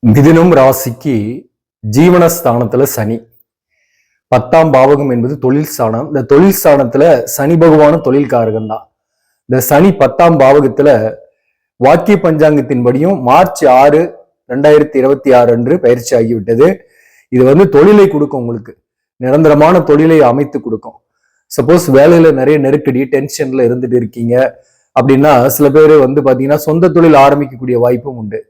மிதுனம் ராசிக்கு ஜீவனஸ்தானத்துல சனி 10ஆம் பாவகம் என்பது தொழில் ஸ்தானம். இந்த தொழில் ஸ்தானத்துல சனி பகவான தொழில்காரகன் தான். இந்த சனி 10ஆம் பாவகத்துல வாக்கிய பஞ்சாங்கத்தின்படியும் மார்ச் 6, 2026 அன்று பயிற்சி ஆகிவிட்டது. இது தொழிலை கொடுக்கும், உங்களுக்கு நிரந்தரமான தொழிலை அமைத்து கொடுக்கும். சப்போஸ் வேலையில நிறைய நெருக்கடி டென்ஷன்ல இருந்துட்டு இருக்கீங்க அப்படின்னா சில பேர் பாத்தீங்கன்னா சொந்த தொழில் ஆரம்பிக்கக்கூடிய வாய்ப்பும் உண்டு.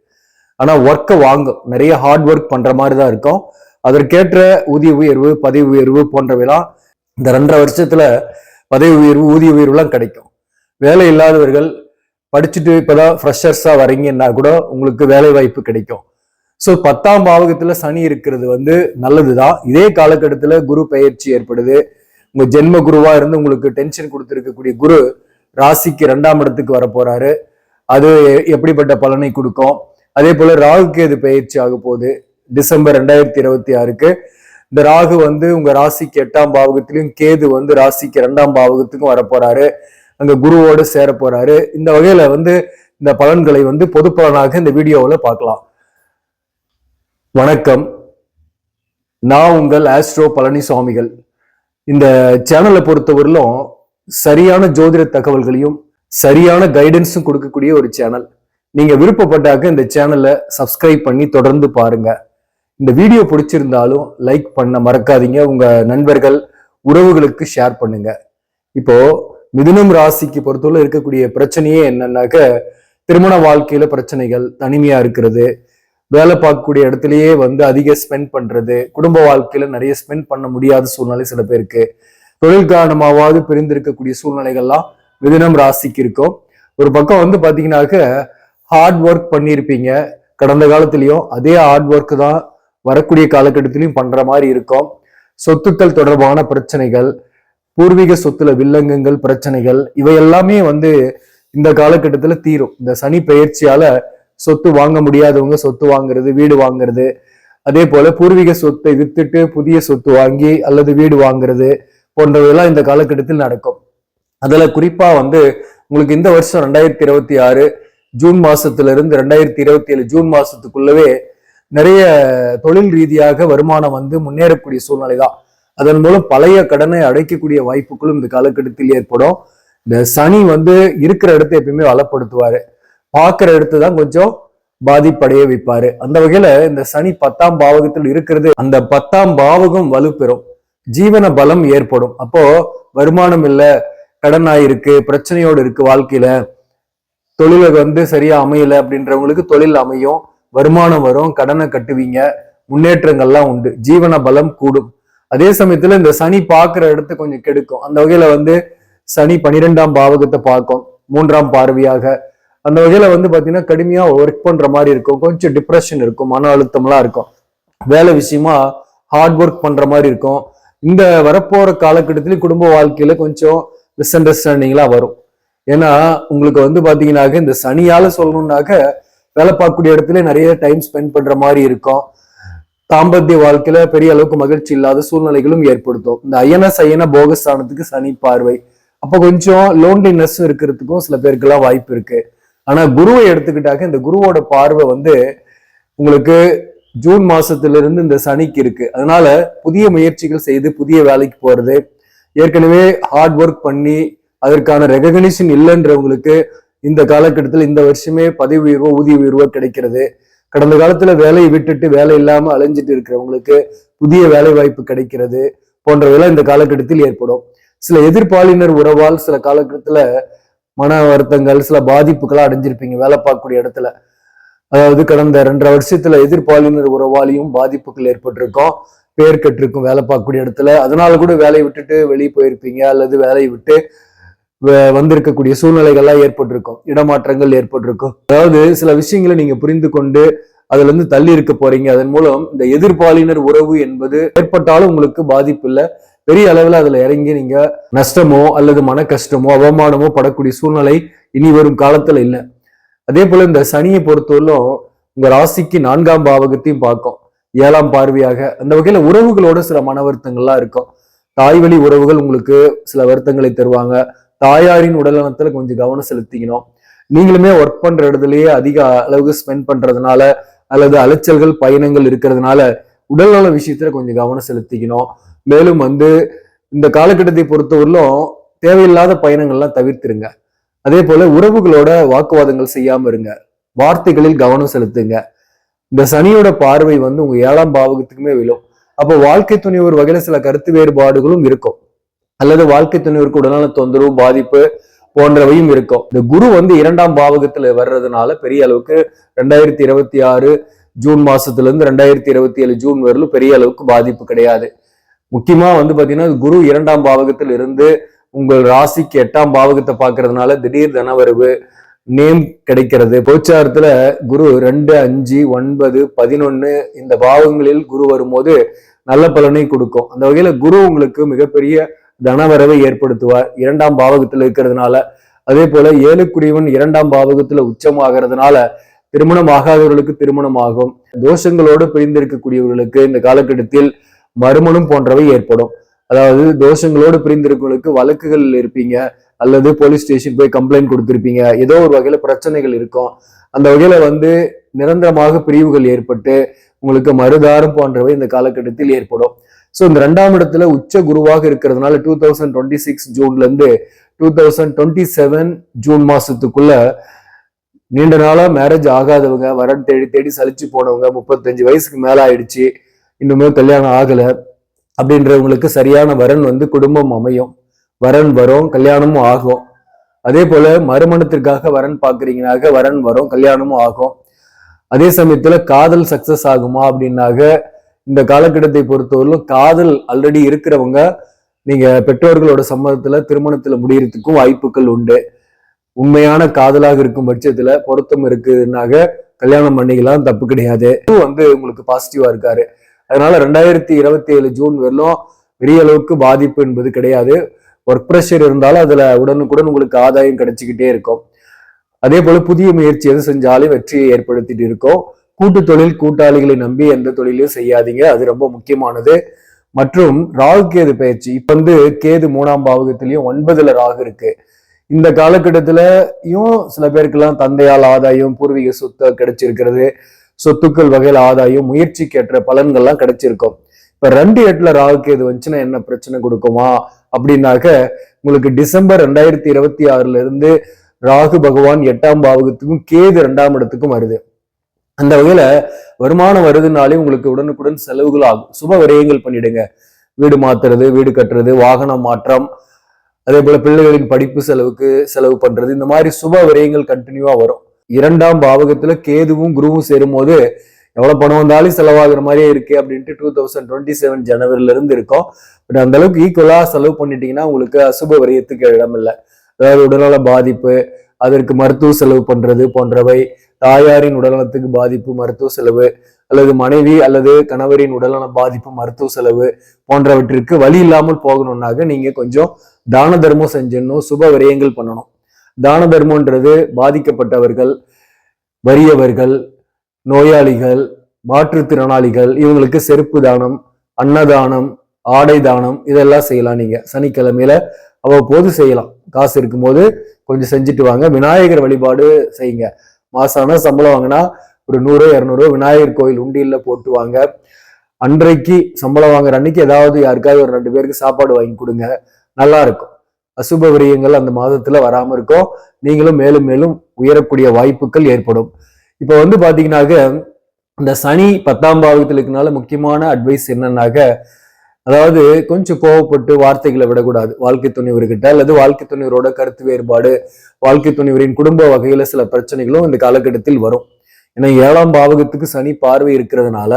ஆனா ஒர்க்கை வாங்கும், நிறைய ஹார்ட் ஒர்க் பண்ற மாதிரி தான் இருக்கும். அதற்கேற்ற ஊதிய உயர்வு, பதவி உயர்வு போன்றவைலாம் இந்த 2.5 வருஷத்துல பதவி உயர்வு, ஊதிய உயர்வுலாம் கிடைக்கும். வேலை இல்லாதவர்கள் படிச்சுட்டு இப்பதான் ஃப்ரெஷர்ஸா வரீங்கன்னா கூட உங்களுக்கு வேலை வாய்ப்பு கிடைக்கும். ஸோ 10ஆம் பாவகத்துல சனி இருக்கிறது நல்லதுதான். இதே காலகட்டத்துல குரு பெயர்ச்சி ஏற்படுது. உங்க ஜென்ம குருவா இருந்து உங்களுக்கு டென்ஷன் கொடுத்துருக்கக்கூடிய குரு ராசிக்கு 2ஆம் இடத்துக்கு வர போறாரு. அது எப்படிப்பட்ட பலனை கொடுக்கும்? அதே போல ராகு கேது பயிற்சி ஆக போகுது டிசம்பர் 2026க்கு. இந்த ராகு உங்க ராசிக்கு 8ஆம் பாவகத்திலையும், கேது ராசிக்கு 2ஆம் பாவகத்துக்கும் வர போறாரு. அங்க குருவோடு சேர போறாரு. இந்த வகையில இந்த பலன்களை பொது பலனாக இந்த வீடியோவில் பார்க்கலாம். வணக்கம், நான் உங்கள் ஆஸ்ட்ரோ பழனிசாமிகள். இந்த சேனலை பொறுத்தவரையிலும் சரியான ஜோதிட தகவல்களையும் சரியான கைடன்ஸும் கொடுக்கக்கூடிய ஒரு சேனல். நீங்க விருப்பப்பட்டாக்க இந்த சேனலை சப்ஸ்கிரைப் பண்ணி தொடர்ந்து பாருங்க. இந்த வீடியோ பிடிச்சிருந்தாலும் லைக் பண்ண மறக்காதீங்க. உங்க நண்பர்கள், உறவுகளுக்கு ஷேர் பண்ணுங்க. இப்போ மிதுனம் ராசிக்கு பொறுத்தவரை இருக்கக்கூடிய பிரச்சனையே என்னன்னாக்க, திருமண வாழ்க்கையில பிரச்சனைகள், தனிமையா இருக்கிறது, வேலை பார்க்கக்கூடிய இடத்துலயே அதிக ஸ்பெண்ட் பண்றது, குடும்ப வாழ்க்கையில நிறைய ஸ்பெண்ட் பண்ண முடியாத சூழ்நிலை சில பேருக்கு, தொழில் காரணமாவது பிரிந்திருக்கக்கூடிய சூழ்நிலைகள்லாம் மிதுனம் ராசிக்கு இருக்கும். ஒரு பக்கம் பாத்தீங்கன்னாக்க ஹார்ட் ஒர்க் பண்ணியிருப்பீங்க கடந்த காலத்திலையும், அதே ஹார்ட் ஒர்க் தான் வரக்கூடிய காலகட்டத்திலையும் பண்ற மாதிரி இருக்கும். சொத்துக்கள் தொடர்பான பிரச்சனைகள், பூர்வீக சொத்துல வில்லங்கங்கள், பிரச்சனைகள், இவை எல்லாமே இந்த காலகட்டத்துல தீரும். இந்த சனி பெயர்ச்சியால சொத்து வாங்க முடியாதவங்க சொத்து வாங்குறது, வீடு வாங்குறது, அதே போல பூர்வீக சொத்தை வித்துட்டு புதிய சொத்து வாங்கி அல்லது வீடு வாங்குறது போன்றவையெல்லாம் இந்த காலகட்டத்தில் நடக்கும். அதுல குறிப்பா உங்களுக்கு இந்த வருஷம் 2026 ஜூன் மாசத்துல இருந்து 2027 ஜூன் மாசத்துக்குள்ளவே நிறைய தொழில் ரீதியாக வருமானம் முன்னேறக்கூடிய சூழ்நிலை தான். அதன் மூலம் பழைய கடனை அடைக்கக்கூடிய வாய்ப்புகளும் இந்த காலகட்டத்தில் ஏற்படும். இந்த சனி இருக்கிற இடத்தை எப்பயுமே வளப்படுத்துவாரு, பார்க்கிற இடத்து தான் கொஞ்சம் பாதிப்படைய வைப்பாரு. அந்த வகையில இந்த சனி 10ஆம் பாவகத்தில் இருக்கிறது, அந்த 10ஆம் பாவகம் வலுப்பெறும், ஜீவன பலம் ஏற்படும். அப்போ வருமானம் இல்லை, கடன் ஆயிருக்கு, பிரச்சனையோடு இருக்கு, வாழ்க்கையில தொழில சரியா அமையல அப்படின்றவங்களுக்கு தொழில் அமையும், வருமானம் வரும், கடனை கட்டுவீங்க, முன்னேற்றங்கள்லாம் உண்டு, ஜீவன பலம் கூடும். அதே சமயத்துல இந்த சனி பார்க்கிற இடத்த கொஞ்சம் கெடுக்கும். அந்த வகையில சனி 12ஆம் பாவகத்தை பார்க்கும் 3ஆம் பார்வையாக. அந்த வகையில பாத்தீங்கன்னா கடுமையா ஒர்க் பண்ற மாதிரி இருக்கும், கொஞ்சம் டிப்ரெஷன் இருக்கும், மன அழுத்தம்லாம் இருக்கும், வேலை விஷயமா ஹார்ட் ஒர்க் பண்ற மாதிரி இருக்கும். இந்த வரப்போற காலகட்டத்திலேயே குடும்ப வாழ்க்கையில கொஞ்சம் மிஸ் அண்டர்ஸ்டாண்டிங்லாம் வரும். ஏன்னா உங்களுக்கு பாத்தீங்கன்னாக்க இந்த சனியால சொல்லணும்னாக்க வேலை பார்க்கக்கூடிய இடத்துல நிறைய டைம் ஸ்பெண்ட் பண்ற மாதிரி இருக்கும். தாம்பத்திய வாழ்க்கையில பெரிய அளவுக்கு மகிழ்ச்சி இல்லாத சூழ்நிலைகளும் ஏற்படுத்தும். இந்த அயன போகஸ்தானத்துக்கு சனி பார்வை, அப்ப கொஞ்சம் லோன்லினஸ் இருக்கிறதுக்கும் சில பேருக்கெல்லாம் வாய்ப்பு இருக்கு. ஆனா குருவை எடுத்துக்கிட்டாக்க இந்த குருவோட பார்வை உங்களுக்கு ஜூன் மாசத்துல இருந்து இந்த சனிக்கு இருக்கு. அதனால புதிய முயற்சிகள் செய்து புதிய வேலைக்கு போறது, ஏற்கனவே ஹார்ட் ஒர்க் பண்ணி அதற்கான ரெகக்னிஷன் இல்லைன்றவங்களுக்கு இந்த காலகட்டத்தில் இந்த வருஷமே பதவி உயர்வோ ஊதிய உயர்வோ கிடைக்கிறது. கடந்த காலத்துல வேலையை விட்டுட்டு வேலை இல்லாம அலைஞ்சிட்டு இருக்கிறவங்களுக்கு புதிய வேலை வாய்ப்பு கிடைக்கிறது போன்றவையெல்லாம் இந்த காலகட்டத்தில் ஏற்படும். சில எதிர்பாலினர் உறவால் சில காலகட்டத்துல மன வருத்தங்கள், சில பாதிப்புகளா அடைஞ்சிருப்பீங்க வேலை பார்க்கக்கூடிய இடத்துல. அதாவது கடந்த 2.5 வருஷத்துல எதிர்பாலினர் உறவாலையும் பாதிப்புகள் ஏற்பட்டிருக்கும், பேர் கட்டிருக்கும் வேலை பார்க்கக்கூடிய இடத்துல. அதனால கூட வேலையை விட்டுட்டு வெளியே போயிருப்பீங்க, அல்லது வேலையை விட்டு வந்திருக்கக்கூடிய சூழ்நிலைகள்லாம் ஏற்பட்டிருக்கும், இடமாற்றங்கள் ஏற்பட்டிருக்கும். அதாவது சில விஷயங்களை நீங்க புரிந்து கொண்டு அதுல இருந்து தள்ளி இருக்க போறீங்க. அதன் மூலம் இந்த எதிர்பாலினர் உறவு என்பது ஏற்பட்டாலும் உங்களுக்கு பாதிப்பு இல்லை, பெரிய அளவுல அதுல இறங்கி நீங்க நஷ்டமோ அல்லது மன கஷ்டமோ அவமானமோ படக்கூடிய சூழ்நிலை இனி வரும் காலத்துல இல்லை. அதே போல இந்த சனியை பொறுத்தவரையிலும் உங்க ராசிக்கு 4ஆம் பாவகத்தையும் பார்க்கும் 7ஆம் பார்வையாக. அந்த வகையில உறவுகளோட சில மன வருத்தங்கள்லாம் இருக்கும். தாய் வழி உறவுகள் உங்களுக்கு சில வருத்தங்களை தருவாங்க. தாயாரின் உடல்நலத்துல கொஞ்சம் கவனம் செலுத்திக்கணும். நீங்களுமே ஒர்க் பண்ற இடத்துலயே அதிக அளவுக்கு ஸ்பெண்ட் பண்றதுனால அல்லது அலைச்சல்கள் பயணங்கள் இருக்கிறதுனால உடல்நல விஷயத்துல கொஞ்சம் கவனம் செலுத்திக்கணும். மேலும் இந்த காலகட்டத்தை பொறுத்தவரையிலும் தேவையில்லாத பயணங்கள்லாம் தவிர்த்துருங்க. அதே போல உறவுகளோட வாக்குவாதங்கள் செய்யாம இருங்க. வார்த்தைகளில் கவனம் செலுத்துங்க. இந்த சனியோட பார்வை உங்க 7ஆம் பாவகத்துக்குமே விழும். அப்போ வாழ்க்கை துணை ஒரு வகையில சில கருத்து வேறுபாடுகளும் இருக்கும், அல்லது வாழ்க்கை துணைவருக்கு உடல்நல தொந்தரவு பாதிப்பு போன்றவையும் இருக்கும். இந்த குரு 2ஆம் பாவகத்துல வர்றதுனால பெரிய அளவுக்கு 2026 ஜூன் மாசத்துல இருந்து 2027 ஜூன் வரலும் பெரிய அளவுக்கு பாதிப்பு கிடையாது. முக்கியமா பாத்தீங்கன்னா குரு 2ஆம் பாவகத்தில் இருந்து உங்கள் ராசிக்கு 8ஆம் பாவகத்தை பாக்குறதுனால திடீர் தனவரவு, நேம் கிடைக்கிறது. கோச்சாரத்துல குரு 2, 5, 9, 11 இந்த பாவங்களில் குரு வரும்போது நல்ல பலனை கொடுக்கும். அந்த வகையில குரு உங்களுக்கு மிகப்பெரிய தனவரவை ஏற்படுத்துவார் 2ஆம் பாவகத்துல இருக்கிறதுனால. அதே போல 7க்குரியவன் 2ஆம் பாவகத்துல உச்சமாகிறதுனால திருமணம் ஆகாதவர்களுக்கு திருமணம் ஆகும். தோஷங்களோடு பிரிந்திருக்கக்கூடியவர்களுக்கு இந்த காலகட்டத்தில் மறுமணம் போன்றவை ஏற்படும். அதாவது தோஷங்களோடு பிரிந்திருக்கவங்களுக்கு வழக்குகள் இருப்பீங்க, அல்லது போலீஸ் ஸ்டேஷன் போய் கம்ப்ளைண்ட் கொடுத்திருப்பீங்க. ஏதோ ஒரு வகையில பிரச்சனைகள் இருக்கும். அந்த வகையில நிரந்தரமாக பிரிவுகள் ஏற்பட்டு உங்களுக்கு மறுதாரம் போன்றவை இந்த காலகட்டத்தில் ஏற்படும். ஸோ இந்த 2ஆம் இடத்துல உச்ச குருவாக இருக்கிறதுனால 2026 ஜூன்ல இருந்து 2027 ஜூன் மாசத்துக்குள்ள நீண்ட நாளா மேரேஜ் ஆகாதவங்க, வரன் தேடி தேடி சலிச்சு போனவங்க, 35 வயசுக்கு மேல ஆயிடுச்சு, இன்னுமே கல்யாணம் ஆகல அப்படின்றவங்களுக்கு சரியான வரன் குடும்பம் அமையும். வரன் வரும், கல்யாணமும் ஆகும். அதே போல மறுமணத்திற்காக வரன் பாக்குறீங்கனாக்க வரன் வரும், கல்யாணமும் ஆகும். அதே சமயத்துல காதல் சக்சஸ் ஆகுமா அப்படின்னாக்க இந்த காலகட்டத்தை பொறுத்தவரையிலும் காதல் ஆல்ரெடி இருக்கிறவங்க நீங்க பெற்றோர்களோட சம்மதத்துல திருமணத்துல முடியறதுக்கும் வாய்ப்புகள் உண்டு. உண்மையான காதலாக இருக்கும் பட்சத்துல பொருத்தம் இருக்குனாக்க கல்யாணம் பண்ணிக்கலாம், தப்பு கிடையாது. உங்களுக்கு பாசிட்டிவா இருக்காரு. அதனால 2027 ஜூன் வரலும் பெரிய அளவுக்கு பாதிப்பு என்பது கிடையாது. ஒர்க் ப்ரெஷர் இருந்தாலும் அதுல உடனுக்குடன் உங்களுக்கு ஆதாயம் கிடைச்சிக்கிட்டே இருக்கும். அதே போல புதிய முயற்சி எது செஞ்சாலும் வெற்றியை ஏற்படுத்திட்டு இருக்கும். கூட்டு தொழில், கூட்டாளிகளை நம்பி எந்த தொழிலையும் செய்யாதீங்க, அது ரொம்ப முக்கியமானது. மற்றும் ராகு கேது பயிற்சி இப்ப கேது 3ஆம் பாவகத்திலையும் 9ல ராகு இருக்கு. இந்த காலகட்டத்திலயும் சில பேருக்கெல்லாம் தந்தையால் ஆதாயம், பூர்வீக சொத்து கிடைச்சிருக்கிறது, சொத்துக்கள் வகையில் ஆதாயம், முயற்சிக்கு ஏற்ற பலன்கள்லாம் கிடைச்சிருக்கும். இப்ப 2/8ல ராகு கேது வந்துச்சுன்னா என்ன பிரச்சனை கொடுக்குமா அப்படின்னாக்க உங்களுக்கு டிசம்பர் 2026 இருந்து ராகு பகவான் 8ஆம் பாவகத்துக்கும் கேது 2ஆம் இடத்துக்கும் வருது. அந்த வகையில வருமானம் வருதுனாலே உங்களுக்கு உடனுக்குடன் செலவுகள் ஆகும். சுப விரயங்கள் பண்ணிடுங்க. வீடு மாத்துறது, வீடு கட்டுறது, வாகனம் மாற்றம், அதே போல பிள்ளைகளின் படிப்பு செலவுக்கு செலவு பண்றது, இந்த மாதிரி சுப விரயங்கள் கண்டினியூவா வரும். 2ஆம் பாவகத்துல கேதுவும் குருவும் சேரும் போது எவ்வளவு பணம் வந்தாலும் செலவாகிற மாதிரியே இருக்கு அப்படின்ட்டு 2027 ஜனவரில இருந்து இருக்கும். பட் அந்த அளவுக்கு ஈக்குவலா செலவு பண்ணிட்டீங்கன்னா உங்களுக்கு அசுப விரயத்துக்கு இடம் இல்லை. அதாவது உடல்நல பாதிப்பு, அதற்கு மருத்துவ செலவு பண்றது போன்றவை, தாயாரின் உடல்நலத்துக்கு பாதிப்பு மருத்துவ செலவு, அல்லது மனைவி அல்லது கணவரின் உடல்நல பாதிப்பு மருத்துவ செலவு போன்றவற்றிற்கு வழி இல்லாமல் போகணும்னாக்க நீங்க கொஞ்சம் தான தர்மம் செஞ்சிடணும், சுப விரயங்கள் பண்ணணும். தான தர்மம்ன்றது பாதிக்கப்பட்டவர்கள், வறியவர்கள், நோயாளிகள், மாற்றுத்திறனாளிகள் இவங்களுக்கு செருப்பு தானம், அன்னதானம், ஆடை தானம் இதெல்லாம் செய்யலாம். நீங்க சனிக்கிழமையில அவ்வப்போது செய்யலாம். காசு இருக்கும்போது கொஞ்சம் செஞ்சுட்டு வாங்க. விநாயகர் வழிபாடு செய்யுங்க. மாசான சம்பளம் வாங்கினா ஒரு 100-200 விநாயகர் கோயில் உண்டியல்ல போட்டு வாங்க. அன்றைக்கு சம்பளம் வாங்குற அன்னைக்கு ஏதாவது யாருக்காவது ஒரு 2 பேருக்கு சாப்பாடு வாங்கி கொடுங்க, நல்லா இருக்கும். அசுப விரயங்கள் அந்த மாதத்துல வராம இருக்கும். நீங்களும் மேலும் மேலும் உயரக்கூடிய வாய்ப்புகள் ஏற்படும். இப்ப பாத்தீங்கன்னாக்க இந்த சனி 10ஆம் பாவகத்தில் இருக்கனால முக்கியமான அட்வைஸ் என்னன்னாக்க, அதாவது கொஞ்சம் கோவப்பட்டு வார்த்தைகளை விடக்கூடாது வாழ்க்கை துணைவர்கிட்ட, அல்லது வாழ்க்கை துணைவரோட கருத்து வேறுபாடு, வாழ்க்கை துணைவரின் குடும்ப வகையில சில பிரச்சனைகளும் இந்த காலகட்டத்தில் வரும். ஏன்னா 7ஆம் பாவகத்துக்கு சனி பார்வை இருக்கிறதுனால,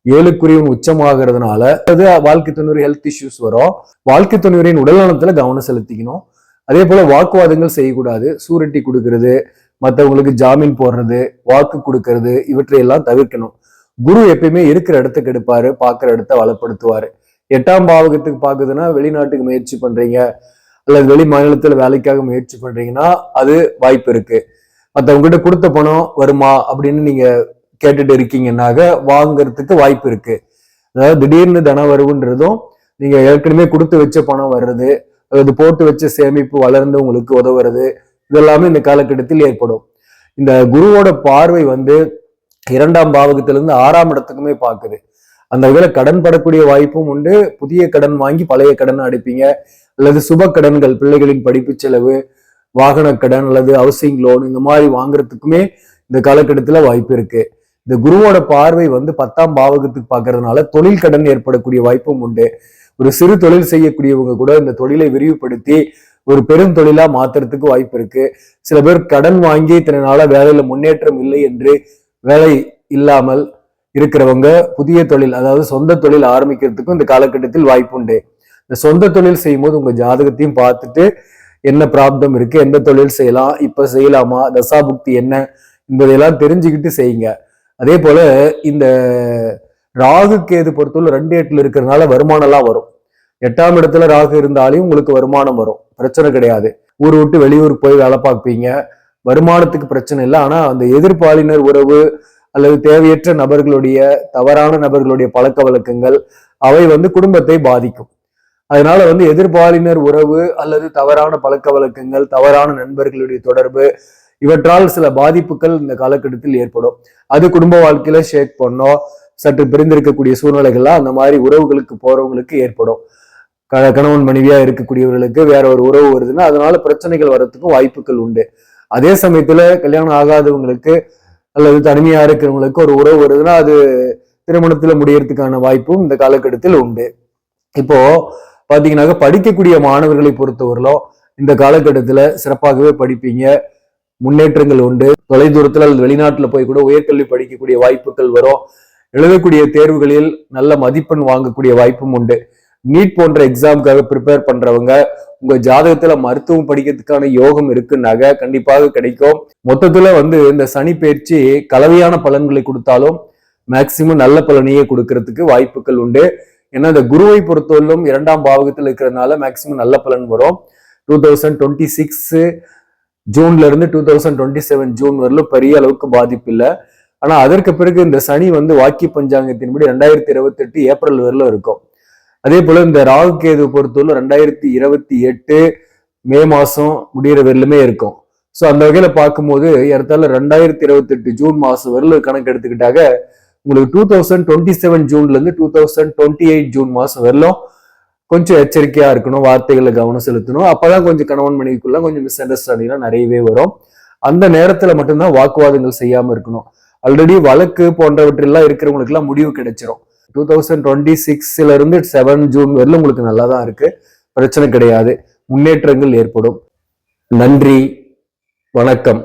7க்குரியவன் உச்சமாகிறதுனால அது வாழ்க்கை துணைவர் ஹெல்த் இஷ்யூஸ் வரும். வாழ்க்கை துணைவரின் உடல்நலத்துல கவனம் செலுத்திக்கணும். அதே போல வாக்குவாதங்கள் செய்யக்கூடாது. சூரட்டி கொடுக்கறது, மற்றவங்களுக்கு ஜாமீன் போடுறது, வாக்கு கொடுக்கறது இவற்றையெல்லாம் தவிர்க்கணும். குரு எப்பயுமே இருக்கிற இடத்துக்கு எடுப்பாரு, பார்க்குற இடத்த வளப்படுத்துவாரு. 8ஆம் பாவகத்துக்கு பாக்குதுன்னா வெளிநாட்டுக்கு முயற்சி பண்றீங்க, அல்லது வெளி மாநிலத்துல வேலைக்காக முயற்சி பண்றீங்கன்னா அது வாய்ப்பு இருக்கு. மற்றவங்ககிட்ட கொடுத்த பணம் வருமா அப்படின்னு நீங்க கேட்டுட்டு இருக்கீங்கன்னாக வாங்கறதுக்கு வாய்ப்பு இருக்கு. அதாவது திடீர்னு தன வரவுன்றதும் நீங்க ஏற்கனவே கொடுத்து வச்ச பணம் வர்றது, அல்லது போட்டு வச்ச சேமிப்பு வளர்ந்து உங்களுக்கு உதவுறது, இதெல்லாமே இந்த காலகட்டத்தில் ஏற்படும். இந்த குருவோட பார்வை 2ஆம் பாவகத்திலிருந்து 6ஆம் இடத்துக்குமே பார்க்குது. அந்த வகையில கடன் படக்கூடிய வாய்ப்பும் உண்டு. புதிய கடன் வாங்கி பழைய கடன் அடைப்பீங்க, அல்லது சுப கடன்கள், பிள்ளைகளின் படிப்பு செலவு, வாகன கடன் அல்லது ஹவுசிங் லோன் இந்த மாதிரி வாங்குறதுக்குமே இந்த காலகட்டத்துல வாய்ப்பு இருக்கு. இந்த குருவோட பார்வை 10ஆம் பாவகத்துக்கு பார்க்கறதுனால தொழில் கடன் ஏற்படக்கூடிய வாய்ப்பும் உண்டு. ஒரு சிறு தொழில் செய்யக்கூடியவங்க கூட இந்த தொழிலை விரிவுபடுத்தி ஒரு பெரும் தொழிலா மாத்துறதுக்கு வாய்ப்பு இருக்கு. சில பேர் கடன் வாங்கி இத்தனை நாளா வேலையில முன்னேற்றம் இல்லை என்று வேலை இல்லாமல் இருக்கிறவங்க புதிய தொழில், அதாவது சொந்த தொழில் ஆரம்பிக்கிறதுக்கும் இந்த காலகட்டத்தில் வாய்ப்பு உண்டு. இந்த சொந்த தொழில் செய்யும் போது உங்க ஜாதகத்தையும் பார்த்துட்டு என்ன ப்ராப்ளம் இருக்கு, எந்த தொழில் செய்யலாம், இப்ப செய்யலாமா, தசாபுக்தி என்ன என்பதையெல்லாம் தெரிஞ்சுக்கிட்டு செய்யுங்க. அதே போல இந்த ராகு கேது பொறுத்தவரை 2 8 இருக்கிறதுனால வருமானம் எல்லாம் வரும். 8ஆம் இடத்துல ராகு இருந்தாலும் உங்களுக்கு வருமானம் வரும், பிரச்சனை கிடையாது. ஊர் விட்டு வெளியூர் போய் வேலை பார்ப்பீங்க, வருமானத்துக்கு பிரச்சனை இல்லை. ஆனா அந்த எதிர்பாலினர் உறவு அல்லது தேவையற்ற நபர்களுடைய, தவறான நபர்களுடைய பழக்க வழக்கங்கள் அவை குடும்பத்தை பாதிக்கும். அதனால எதிர்பாலினர் உறவு அல்லது தவறான பழக்க வழக்கங்கள், தவறான நண்பர்களுடைய தொடர்பு, இவற்றால் சில பாதிப்புகள் இந்த காலகட்டத்தில் ஏற்படும். அது குடும்ப வாழ்க்கையில ஷேக் பண்ணோம், சற்று பிரிந்திருக்கக்கூடிய சூழ்நிலைகள்லாம் அந்த மாதிரி உறவுகளுக்கு போறவங்களுக்கு ஏற்படும். கணவன் மனைவியா இருக்கக்கூடியவர்களுக்கு வேற ஒரு உறவு வருதுன்னா அதனால பிரச்சனைகள் வர்றதுக்கும் வாய்ப்புகள் உண்டு. அதே சமயத்துல கல்யாணம் ஆகாதவங்களுக்கு அல்லது தனிமையா இருக்கிறவங்களுக்கு ஒரு உறவு வருதுன்னா அது திருமணத்துல முடியறதுக்கான வாய்ப்பும் இந்த காலகட்டத்தில் உண்டு. இப்போ பாத்தீங்கன்னாக்க படிக்கக்கூடிய மாணவர்களை பொறுத்தவரையிலும் இந்த காலகட்டத்துல சிறப்பாகவே படிப்பீங்க, முன்னேற்றங்கள் உண்டு. தொலைதூரத்துல அல்லது வெளிநாட்டுல போய் கூட உயர்கல்வி படிக்கக்கூடிய வாய்ப்புகள் வரும். எழுதக்கூடிய தேர்வுகளில் நல்ல மதிப்பெண் வாங்கக்கூடிய வாய்ப்பும் உண்டு. நீட் போன்ற எக்ஸாமுக்காக ப்ரிப்பேர் பண்றவங்க உங்க ஜாதகத்துல மருத்துவம் படிக்கிறதுக்கான யோகம் இருக்குன்னாக கண்டிப்பாக கிடைக்கும். மொத்தத்துல இந்த சனி பயிற்சி கலவையான பலன்களை கொடுத்தாலும் மேக்சிமம் நல்ல பலனையே கொடுக்கறதுக்கு வாய்ப்புகள் உண்டு. ஏன்னா இந்த குருவை பொறுத்தவரையிலும் 2ஆம் பாவகத்தில் இருக்கிறதுனால மேக்சிமம் நல்ல பலன் வரும். 2026 ஜூன்ல இருந்து 2027 ஜூன் வரலும் பெரிய அளவுக்கு பாதிப்பு இல்லை. ஆனா அதற்கு பிறகு இந்த சனி வாக்கிய பஞ்சாங்கத்தின்படி 2028 ஏப்ரல் வரலும் இருக்கும். அதே போல இந்த ராகு கேது பொறுத்தவரை 2028 மே மாசம் முடிகிற வரலுமே இருக்கும். ஸோ அந்த வகையில பார்க்கும்போது ஏறத்தாழ 2028 ஜூன் மாசம் வரலும் கணக்கு எடுத்துக்கிட்டாக உங்களுக்கு 2027 ஜூன்ல இருந்து 2028 ஜூன் மாசம் வரலும் கொஞ்சம் எச்சரிக்கையா இருக்கணும், வார்த்தைகளை கவனம் செலுத்தணும். அப்பதான் கொஞ்சம் கணவன் மனைவிக்குள்ள கொஞ்சம் மிஸ் அண்டர்ஸ்டாண்டிங்லாம் நிறையவே வரும். அந்த நேரத்துல மட்டும்தான் வாக்குவாதங்கள் செய்யாம இருக்கணும். ஆல்ரெடி வழக்கு போன்றவற்றெல்லாம் இருக்கிறவங்களுக்கு எல்லாம் முடிவு கிடைச்சிரும். 2026 இருந்து 7 ஜூன் வரலும் உங்களுக்கு நல்லா தான் இருக்கு, பிரச்சனை கிடையாது, முன்னேற்றங்கள் ஏற்படும். நன்றி, வணக்கம்.